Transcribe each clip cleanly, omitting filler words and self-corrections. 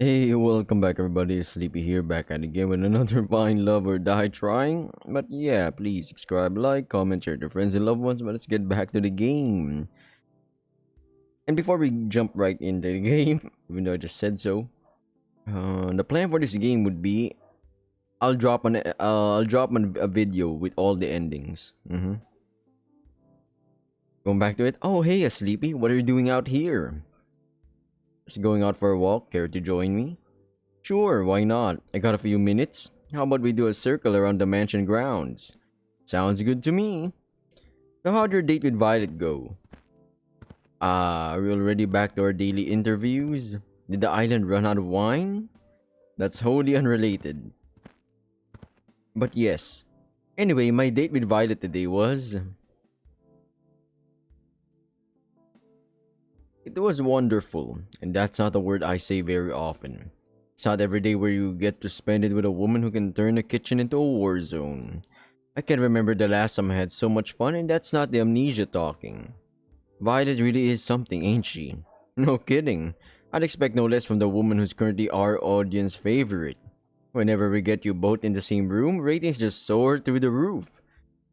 Hey, welcome back everybody, Sleepy here, back at it again with another fine love or die trying. But yeah, please subscribe, like, comment, share to friends and loved ones, but let's get back to the game. And before we jump right into the game, even though I just said so, the plan for this game would be I'll drop a video with all the endings. Going back to it. Oh hey, Sleepy, what are you doing out here? Just going out for a walk. Care to join me? Sure, why not? I got a few minutes. How about we do a circle around the mansion grounds? Sounds good to me. So how'd your date with Violet go? Are we already back to our daily interviews? Did the island run out of wine? That's wholly unrelated. But yes. Anyway, my date with Violet today was... It was wonderful, and that's not a word I say very often. It's not every day where you get to spend it with a woman who can turn a kitchen into a war zone. I can't remember the last time I had so much fun, and that's not the amnesia talking. Violet really is something, ain't she? No kidding. I'd expect no less from the woman who's currently our audience favorite. Whenever we get you both in the same room, ratings just soar through the roof.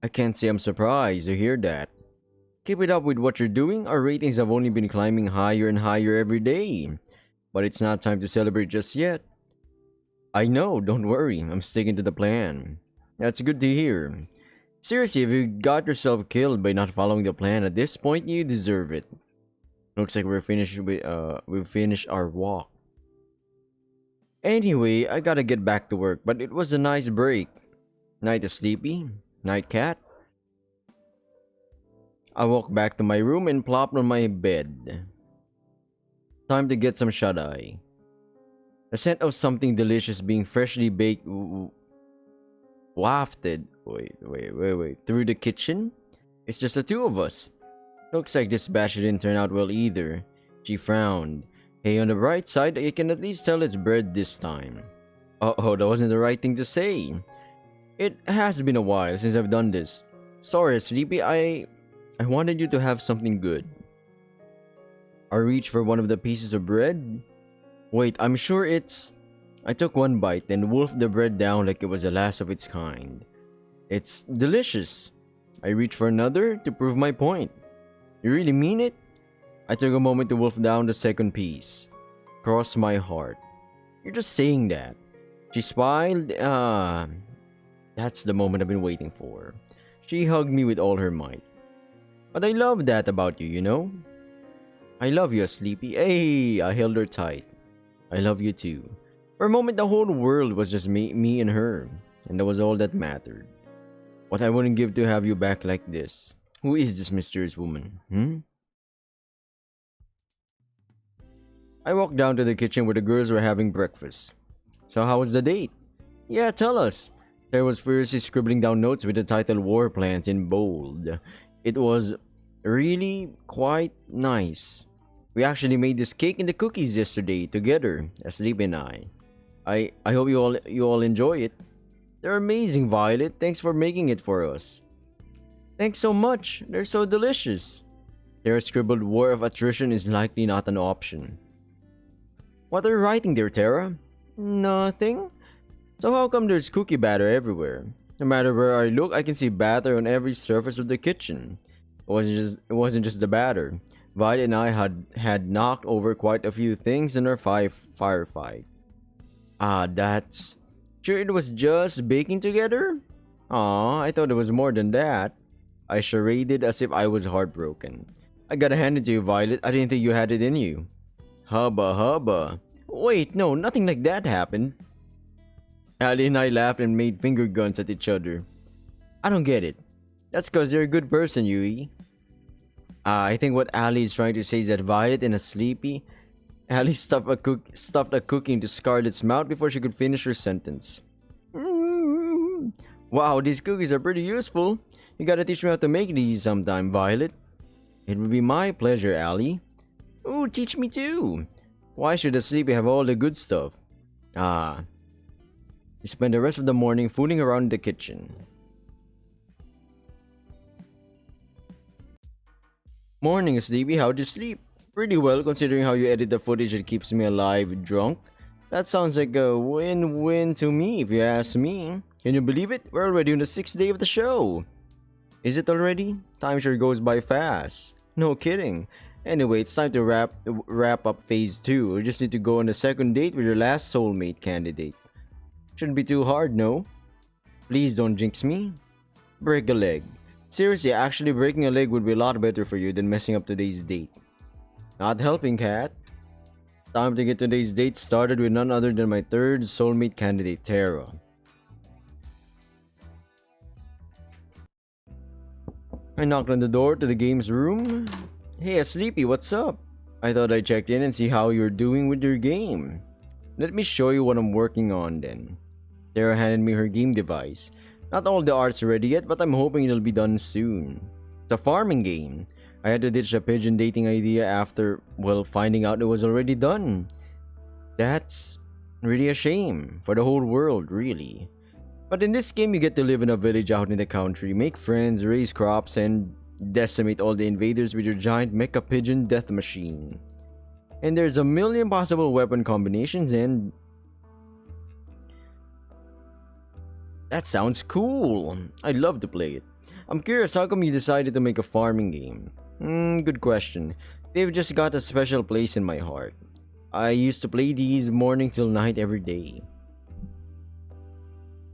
I can't say I'm surprised to hear that. Keep it up with what you're doing, our ratings have only been climbing higher and higher every day. But it's not time to celebrate just yet. I know, don't worry, I'm sticking to the plan. That's good to hear. Seriously, if you got yourself killed by not following the plan at this point, you deserve it. Looks like we've finished our walk. Anyway, I gotta get back to work, but it was a nice break. Night Sleepy? Night Cat? I walked back to my room and plopped on my bed. Time to get some shut-eye. The scent of something delicious being freshly baked wafted through the kitchen. It's just the two of us. Looks like this batch didn't turn out well either. She frowned. Hey, on the bright side, you can at least tell it's bread this time. Uh-oh, that wasn't the right thing to say. It has been a while since I've done this. Sorry, Sleepy, I wanted you to have something good. I reached for one of the pieces of bread. Wait, I'm sure it's... I took one bite, then wolfed the bread down like it was the last of its kind. It's delicious. I reached for another to prove my point. You really mean it? I took a moment to wolf down the second piece. Cross my heart. You're just saying that. She smiled. That's the moment I've been waiting for. She hugged me with all her might. But I love that about you, you know? I love you, Sleepy. Hey, I held her tight. I love you too. For a moment, the whole world was just me and her. And that was all that mattered. What I wouldn't give to have you back like this. Who is this mysterious woman, I walked down to the kitchen where the girls were having breakfast. So how was the date? Yeah, tell us. There was furiously scribbling down notes with the title War Plans in bold. It was really quite nice. We actually made this cake and the cookies yesterday together, Asleep and I. I hope you all enjoy it. They're amazing, Violet. Thanks for making it for us. Thanks so much. They're so delicious. Their scribbled war of attrition is likely not an option. What are you writing there, Terra? Nothing. So how come there's cookie batter everywhere? No matter where I look, I can see batter on every surface of the kitchen. It wasn't just the batter. Violet and I had knocked over quite a few things in our firefight. That's... Sure it was just baking together? Aw, I thought it was more than that. I charaded as if I was heartbroken. I gotta hand it to you, Violet. I didn't think you had it in you. Hubba hubba. Wait, no, nothing like that happened. Ali and I laughed and made finger guns at each other. I don't get it. That's cause you're a good person, Yui. I think what Ali is trying to say is that Violet and a Sleepy... Ali stuffed a cookie into Scarlett's mouth before she could finish her sentence. Wow, these cookies are pretty useful. You gotta teach me how to make these sometime, Violet. It would be my pleasure, Ali. Ooh, teach me too. Why should a Sleepy have all the good stuff? We spent the rest of the morning fooling around the kitchen. Morning, Sleepy. How'd you sleep? Pretty well, considering how you edit the footage that keeps me alive drunk. That sounds like a win-win to me, if you ask me. Can you believe it? We're already on the 6th day of the show. Is it already? Time sure goes by fast. No kidding. Anyway, it's time to wrap up phase 2. We just need to go on a second date with your last soulmate candidate. Shouldn't be too hard, no? Please don't jinx me. Break a leg. Seriously, actually breaking a leg would be a lot better for you than messing up today's date. Not helping, cat. Time to get today's date started with none other than my third soulmate candidate, Terra. I knocked on the door to the games room. Hey, AskLeepy, what's up? I thought I'd check in and see how you're doing with your game. Let me show you what I'm working on then. Terra handed me her game device. Not all the art's ready yet, but I'm hoping it'll be done soon. It's a farming game. I had to ditch a pigeon dating idea after, well, finding out it was already done. That's really a shame for the whole world, really. But in this game, you get to live in a village out in the country, make friends, raise crops, and decimate all the invaders with your giant mecha pigeon death machine. And there's a million possible weapon combinations and... That sounds cool. I'd love to play it. I'm curious, how come you decided to make a farming game? Good question. They've just got a special place in my heart. I used to play these morning till night every day.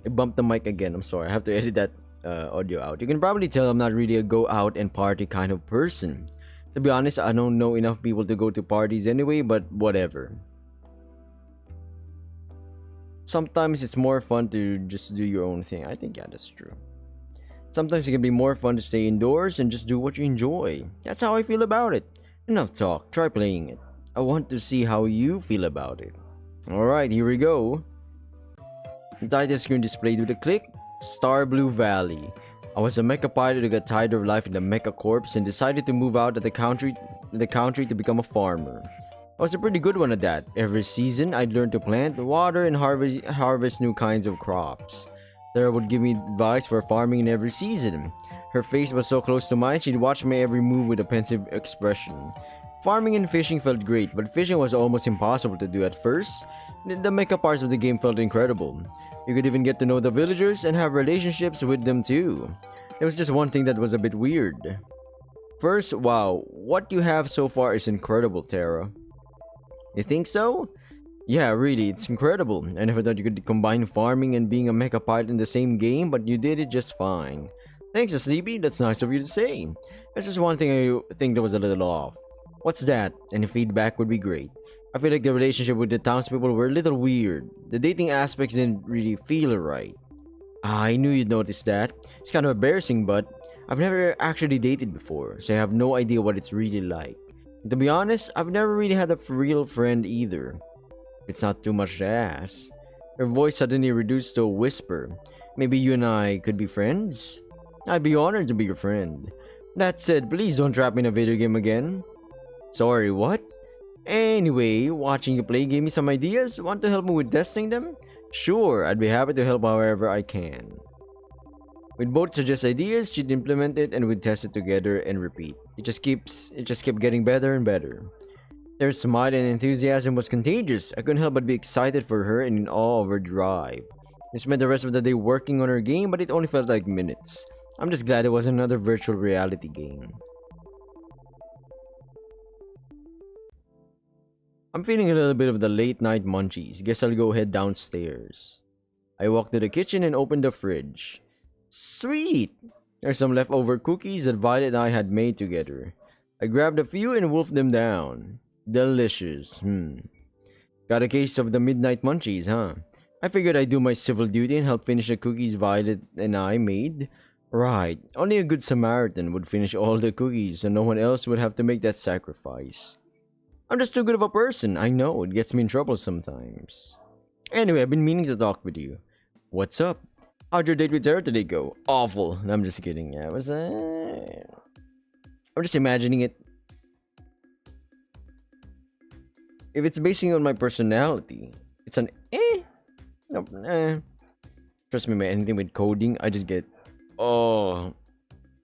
I bumped the mic again, I'm sorry. I have to edit that audio out. You can probably tell I'm not really a go out and party kind of person. To be honest, I don't know enough people to go to parties anyway, but whatever. Sometimes it's more fun to just do your own thing. I think, yeah, that's true. Sometimes it can be more fun to stay indoors and just do what you enjoy. That's how I feel about it. Enough talk, try playing it. I want to see how you feel about it. Alright, here we go. The title screen displayed with a click. Star Blue Valley. I was a mecha pilot who got tired of life in the mecha corps and decided to move out of the country to become a farmer. I was a pretty good one at that. Every season, I'd learn to plant, water, and harvest new kinds of crops. Terra would give me advice for farming in every season. Her face was so close to mine, she'd watch my every move with a pensive expression. Farming and fishing felt great, but fishing was almost impossible to do at first. The mecha parts of the game felt incredible. You could even get to know the villagers and have relationships with them too. There was just one thing that was a bit weird. First, wow, what you have so far is incredible, Terra. You think so? Yeah, really, it's incredible. I never thought you could combine farming and being a mecha pilot in the same game, but you did it just fine. Thanks, AskLeepy, that's nice of you to say. There's just one thing I think that was a little off. What's that? Any feedback would be great. I feel like the relationship with the townspeople were a little weird. The dating aspects didn't really feel right. I knew you'd notice that. It's kind of embarrassing, but I've never actually dated before, so I have no idea what it's really like. And to be honest, I've never really had a real friend either. It's not too much to ask. Her voice suddenly reduced to a whisper. Maybe you and I could be friends? I'd be honored to be your friend. That said, please don't trap me in a video game again. Sorry, what? Anyway, watching you play gave me some ideas. Want to help me with testing them? Sure, I'd be happy to help however I can. We'd both suggest ideas, she'd implement it, and we'd test it together and repeat. It just kept getting better and better. Their smile and enthusiasm was contagious. I couldn't help but be excited for her and in awe of her drive. We spent the rest of the day working on her game, but it only felt like minutes. I'm just glad it wasn't another virtual reality game. I'm feeling a little bit of the late night munchies. Guess I'll go head downstairs. I walked to the kitchen and opened the fridge. Sweet! There's some leftover cookies that Violet and I had made together. I grabbed a few and wolfed them down. Delicious. Got a case of the midnight munchies, huh? I figured I'd do my civil duty and help finish the cookies Violet and I made. Right, only a good Samaritan would finish all the cookies so no one else would have to make that sacrifice. I'm just too good of a person, I know, it gets me in trouble sometimes. Anyway, I've been meaning to talk with you. What's up? How'd your date with Terra today go? Awful. No, I'm just kidding. Yeah, it was I'm just imagining it. If it's basing on my personality, it's an Nope, Trust me, man, anything with coding, I just get... Oh.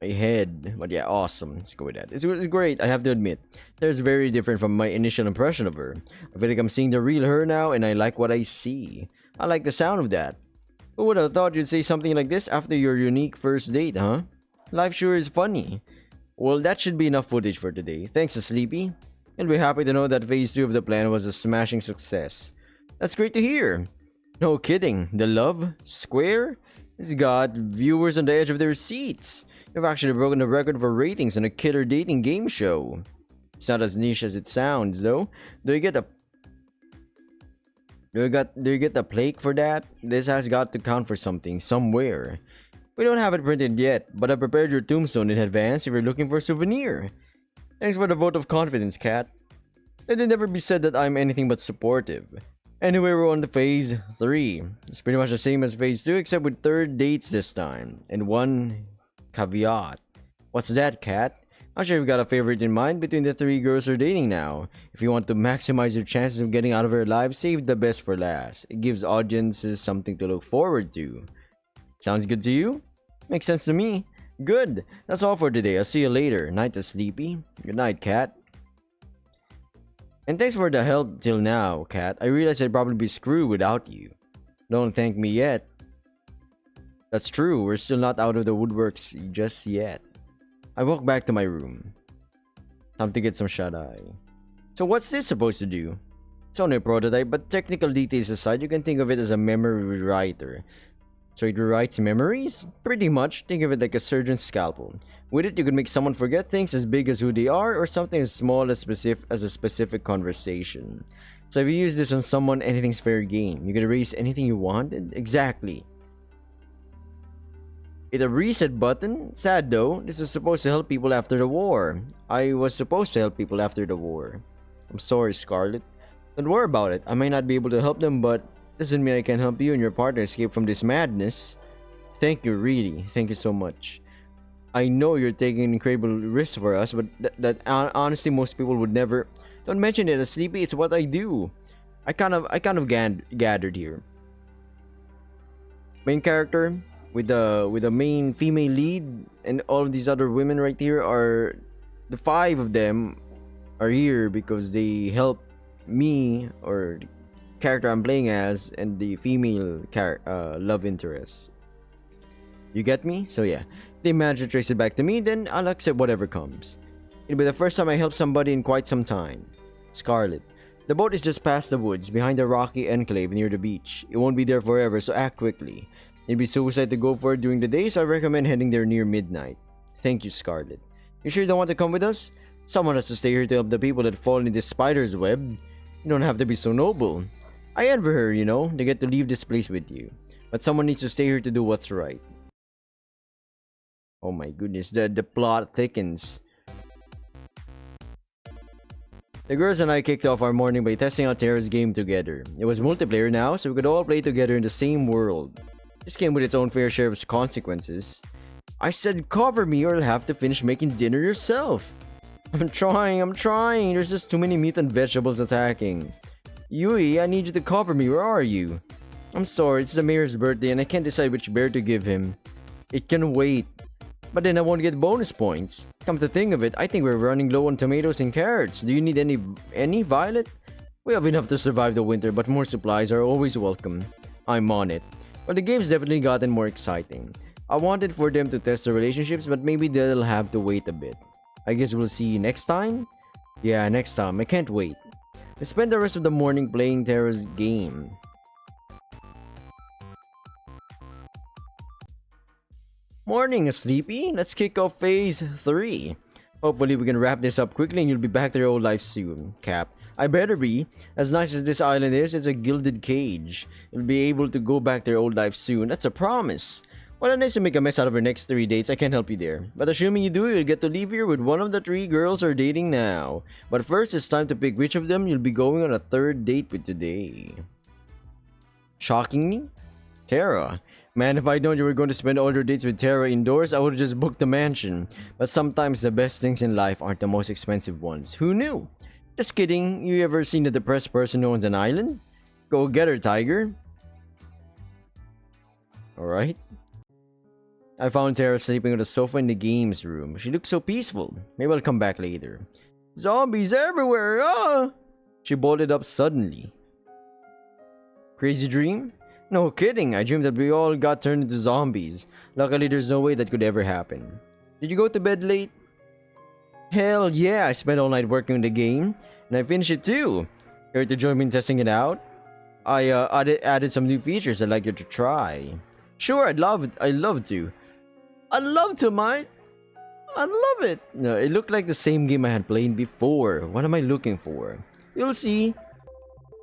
my head. But yeah, awesome. Let's go with that. It's great, I have to admit. Terra's very different from my initial impression of her. I feel like I'm seeing the real her now, and I like what I see. I like the sound of that. Who would have thought you'd say something like this after your unique first date, huh? Life sure is funny. Well, that should be enough footage for today. Thanks, Sleepy. And we're happy to know that phase 2 of the plan was a smashing success. That's great to hear. No kidding. The love square has got viewers on the edge of their seats. You've actually broken the record for ratings on a killer dating game show. It's not as niche as it sounds, though. Do you get a do you get the plaque for that? This has got to count for something somewhere. We don't have it printed yet, but I prepared your tombstone in advance if you're looking for a souvenir. Thanks for the vote of confidence, Cat. Let it never be said that I'm anything but supportive. Anyway, we're on to phase 3. It's pretty much the same as phase 2 except with third dates this time. And one caveat. What's that, Cat? I'm sure you've got a favorite in mind between the 3 girls you're dating now. If you want to maximize your chances of getting out of her life, save the best for last. It gives audiences something to look forward to. Sounds good to you? Makes sense to me. Good. That's all for today. I'll see you later. Night to Sleepy. Good night, Cat. And thanks for the help till now, Cat. I realize I'd probably be screwed without you. Don't thank me yet. That's true. We're still not out of the woodworks just yet. I walk back to my room. Time to get some shut-eye. So what's this supposed to do? It's only a prototype, but technical details aside, you can think of it as a memory rewriter. So it rewrites memories? Pretty much. Think of it like a surgeon's scalpel. With it, you can make someone forget things as big as who they are or something as small as a specific conversation. So if you use this on someone, anything's fair game. You can erase anything you wanted. Exactly. It's a reset button? Sad though, this is supposed to help people after the war. I was supposed to help people after the war. I'm sorry, Scarlet. Don't worry about it. I might not be able to help them, but doesn't mean I can help you and your partner escape from this madness. Thank you, really. Thank you so much. I know you're taking an incredible risk for us, but honestly, most people would never. Don't mention it, Sleepy. It's what I do. I kind of gathered here. Main character with the main female lead, and all of these other women right here are the 5 of them are here because they help me or the character I'm playing as and the female love interest. You get me? So yeah, if they manage to trace it back to me, then I'll accept whatever comes. It'll be the first time I help somebody in quite some time. Scarlet. The boat is just past the woods, behind the rocky enclave near the beach. It won't be there forever, so act quickly. It'd be suicide to go for it during the day, so I recommend heading there near midnight. Thank you, Scarlet. You sure you don't want to come with us? Someone has to stay here to help the people that fall in this spider's web. You don't have to be so noble. I envy her, you know, to get to leave this place with you. But someone needs to stay here to do what's right. Oh my goodness, the plot thickens. The girls and I kicked off our morning by testing out Terra's game together. It was multiplayer now, so we could all play together in the same world. This came with its own fair share of consequences. I said cover me or you'll have to finish making dinner yourself. I'm trying. There's just too many meat and vegetables attacking. Yui, I need you to cover me. Where are you? I'm sorry, it's the mayor's birthday and I can't decide which bear to give him. It can wait. But then I won't get bonus points. Come to think of it, I think we're running low on tomatoes and carrots. Do you need any, Violet? We have enough to survive the winter, but more supplies are always welcome. I'm on it. But the game's definitely gotten more exciting. I wanted for them to test the relationships, but maybe they'll have to wait a bit. I guess we'll see next time? Yeah, next time. I can't wait. I spent the rest of the morning playing Terra's game. Morning, Sleepy. Let's kick off phase 3. Hopefully we can wrap this up quickly and you'll be back to your old life soon, Cap. I better be. As nice as this island is, it's a gilded cage. You'll be able to go back to your old life soon. That's a promise. Well, unless you make a mess out of your next 3 dates, I can't help you there. But assuming you do, you'll get to leave here with one of the 3 girls you're dating now. But first, it's time to pick which of them you'll be going on a 3rd date with today. Shocking me? Terra. Man, if I'd known you were going to spend all your dates with Terra indoors, I would've just booked the mansion. But sometimes the best things in life aren't the most expensive ones. Who knew? Just kidding. You ever seen a depressed person who owns an island? Go get her, Tiger. Alright. I found Terra sleeping on the sofa in the games room. She looked so peaceful. Maybe I'll come back later. Zombies everywhere! Ah! She bolted up suddenly. Crazy dream? No kidding, I dreamed that we all got turned into zombies. Luckily, there's no way that could ever happen. Did you go to bed late? Hell yeah, I spent all night working on the game, and I finished it too. Care to join me in testing it out? I added some new features I'd like you to try. Sure, I'd love to. I'd love to, mate. I'd love it. No, it looked like the same game I had played before. What am I looking for? You'll see.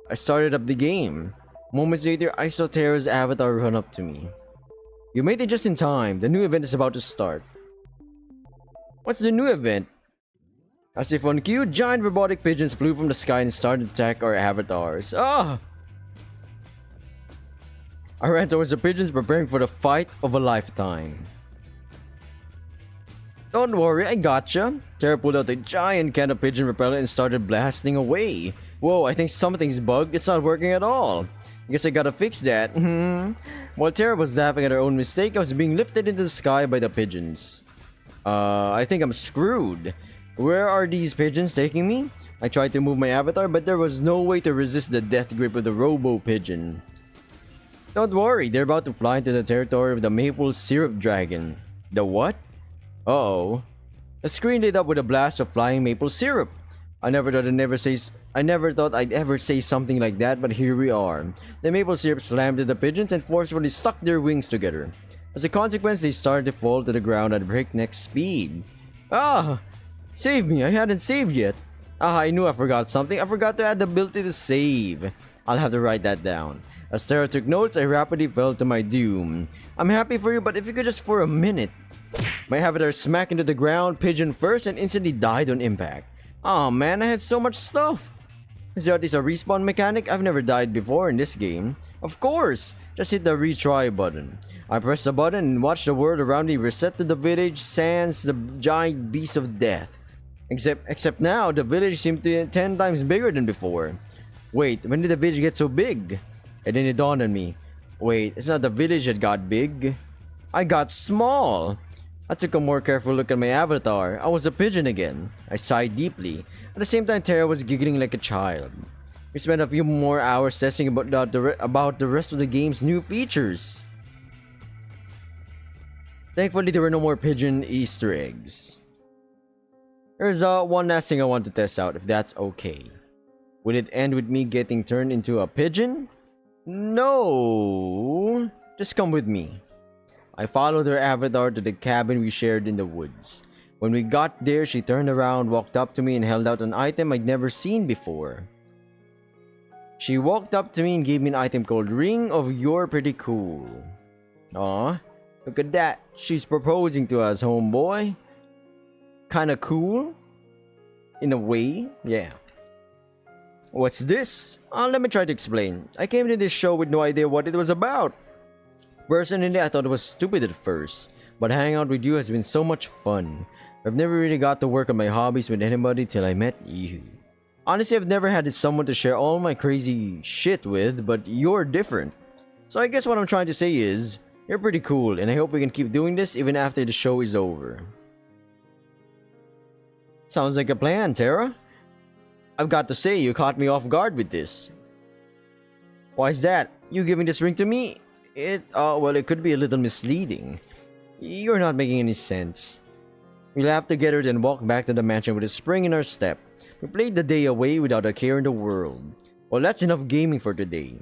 I started up the game. Moments later, I saw Terra's avatar run up to me. You made it just in time. The new event is about to start. What's the new event? As if on cue, giant robotic pigeons flew from the sky and started to attack our avatars. Ah! I ran towards the pigeons, preparing for the fight of a lifetime. Don't worry, I gotcha. Terra pulled out a giant can of pigeon repellent and started blasting away. Whoa, I think something's bugged. It's not working at all. Guess I gotta fix that. While Terra was laughing at her own mistake, I was being lifted into the sky by the pigeons. I think I'm screwed. Where are these pigeons taking me? I tried to move my avatar, but there was no way to resist the death grip of the robo-pigeon. Don't worry, they're about to fly into the territory of the maple syrup dragon. The what? Uh-oh. The screen lit up with a blast of flying maple syrup. I never thought I'd ever say something like that, but here we are. The maple syrup slammed at the pigeons and forcefully stuck their wings together. As a consequence, they started to fall to the ground at breakneck speed. Ah! Save me, I hadn't saved yet. Ah, I knew I forgot something. I forgot to add the ability to save. I'll have to write that down. As Terra took notes, I rapidly fell to my doom. I'm happy for you, but if you could just for a minute. My avatar smacked into the ground, pigeon first, and instantly died on impact. Aw man, I had so much stuff. Is there at least a respawn mechanic? I've never died before in this game. Of course! Just hit the retry button. I pressed the button and watched the world around me reset to the village sans the giant beast of death. Except now, the village seemed to be 10 times bigger than before. Wait, when did the village get so big? And then it dawned on me. Wait, it's not the village that got big. I got small. I took a more careful look at my avatar. I was a pigeon again. I sighed deeply. At the same time, Terra was giggling like a child. We spent a few more hours testing about the rest of the game's new features. Thankfully, there were no more pigeon Easter eggs. There's one last thing I want to test out, if that's okay. Would it end with me getting turned into a pigeon? No. Just come with me. I followed her avatar to the cabin we shared in the woods. When we got there, she turned around, walked up to me, and held out an item I'd never seen before. She walked up to me and gave me an item called Ring of You're Pretty Cool. Aw, look at that. She's proposing to us, homeboy. Kinda cool? In a way, yeah. What's this? Let me try to explain. I came to this show with no idea what it was about. Personally, I thought it was stupid at first, but hanging out with you has been so much fun. I've never really got to work on my hobbies with anybody till I met you. Honestly, I've never had someone to share all my crazy shit with, but you're different. So I guess what I'm trying to say is, you're pretty cool, and I hope we can keep doing this even after the show is over. Sounds like a plan, Terra. I've got to say, you caught me off guard with this. Why is that? You giving this ring to me? Well, it could be a little misleading. You're not making any sense. We laughed together, then walked back to the mansion with a spring in our step. We played the day away without a care in the world. Well, that's enough gaming for today.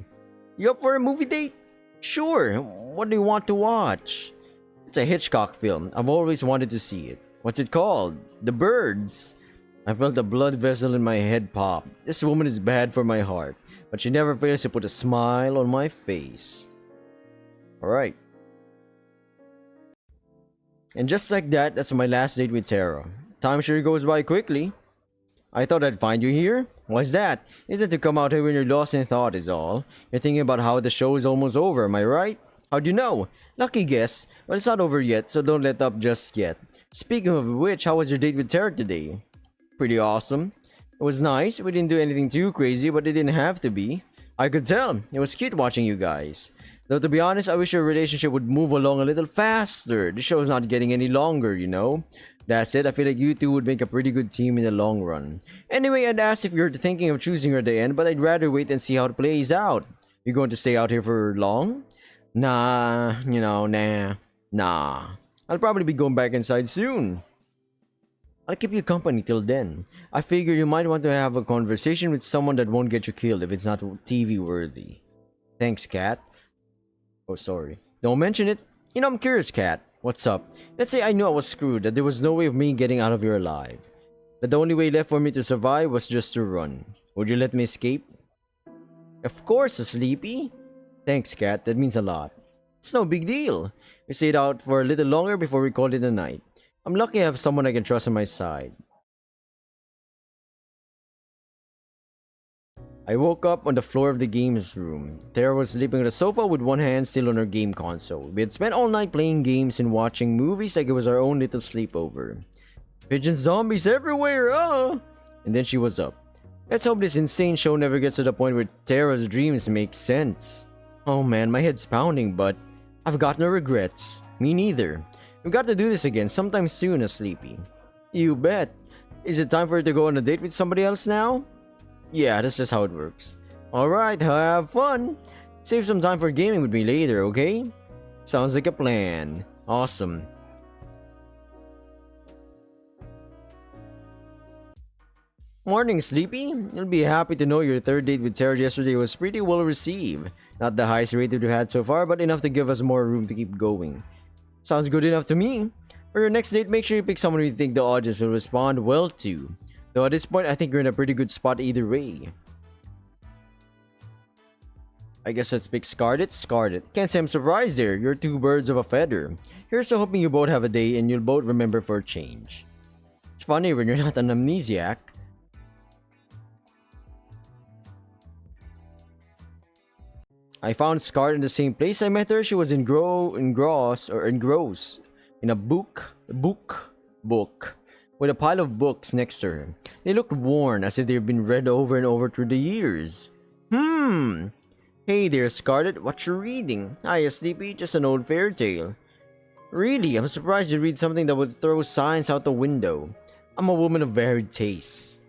You up for a movie date? Sure. What do you want to watch? It's a Hitchcock film. I've always wanted to see it. What's it called? The Birds. I felt a blood vessel in my head pop. This woman is bad for my heart, but she never fails to put a smile on my face. Alright. And just like that, that's my last date with Terra. Time sure goes by quickly. I thought I'd find you here. Why's that? Isn't to come out here when you're lost in thought is all. You're thinking about how the show is almost over, am I right? How'd you know? Lucky guess. Well, it's not over yet, so don't let up just yet. Speaking of which, how was your date with Terra today? Pretty awesome. It was nice. We didn't do anything too crazy, but it didn't have to be. I could tell. It was cute watching you guys. Though to be honest, I wish your relationship would move along a little faster. The show's not getting any longer, you know? That's it. I feel like you two would make a pretty good team in the long run. Anyway, I'd asked if you're thinking of choosing her at the end, but I'd rather wait and see how it plays out. You going to stay out here for long? Nah. I'll probably be going back inside soon. I'll keep you company till then. I figure you might want to have a conversation with someone that won't get you killed if it's not TV worthy. Thanks, Kat. Oh, sorry. Don't mention it. You know, I'm curious, Kat. What's up? Let's say I knew I was screwed, that there was no way of me getting out of here alive. That the only way left for me to survive was just to run. Would you let me escape? Of course, Sleepy. Thanks, Kat. That means a lot. It's no big deal. We stayed out for a little longer before we called it a night. I'm lucky I have someone I can trust on my side. I woke up on the floor of the games room. Terra was sleeping on the sofa with one hand still on her game console. We had spent all night playing games and watching movies like it was our own little sleepover. Pigeon zombies everywhere, And then she was up. Let's hope this insane show never gets to the point where Terra's dreams make sense. Oh man, my head's pounding, but I've got no regrets. Me neither. We've got to do this again sometime soon, Sleepy. You bet. Is it time for her to go on a date with somebody else now? Yeah, that's just how it works. Alright, have fun. Save some time for gaming with me later, okay? Sounds like a plan. Awesome. Morning, Sleepy. You'll be happy to know your third date with Terra yesterday was pretty well received. Not the highest rated we've had so far, but enough to give us more room to keep going. Sounds good enough to me. For your next date, make sure you pick someone you think the audience will respond well to. Though at this point, I think you're in a pretty good spot either way. I guess let's pick Scarlet. Can't say I'm surprised there. You're two birds of a feather. Here's to hoping you both have a day and you'll both remember for a change. It's funny when you're not an amnesiac. I found Scarlet in the same place I met her. She was engrossed in a book with a pile of books next to her. They looked worn, as if they've been read over and over through the years. Hey there, Scarlet. What you reading? Hiya, Sleepy. Just an old fairy tale. Really? I'm surprised you read something that would throw science out the window. I'm a woman of varied tastes.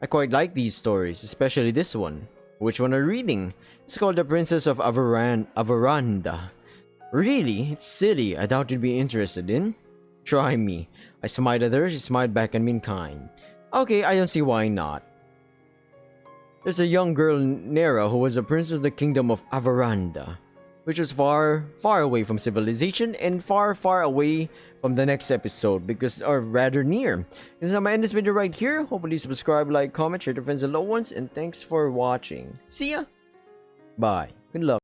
I quite like these stories, especially this one. Which one are you reading? It's called The Princess of Avaranda. Really? It's silly. I doubt you'd be interested in. Try me. I smiled at her. She smiled back and been kind. Okay, I don't see why not. There's a young girl, Nera, who was a princess of the kingdom of Avaranda, which was far, far away from civilization and far, far away from the next episode, or rather near. This is how I end this video right here. Hopefully subscribe, like, comment, share to friends and loved ones, and thanks for watching. See ya! Bye. Good luck.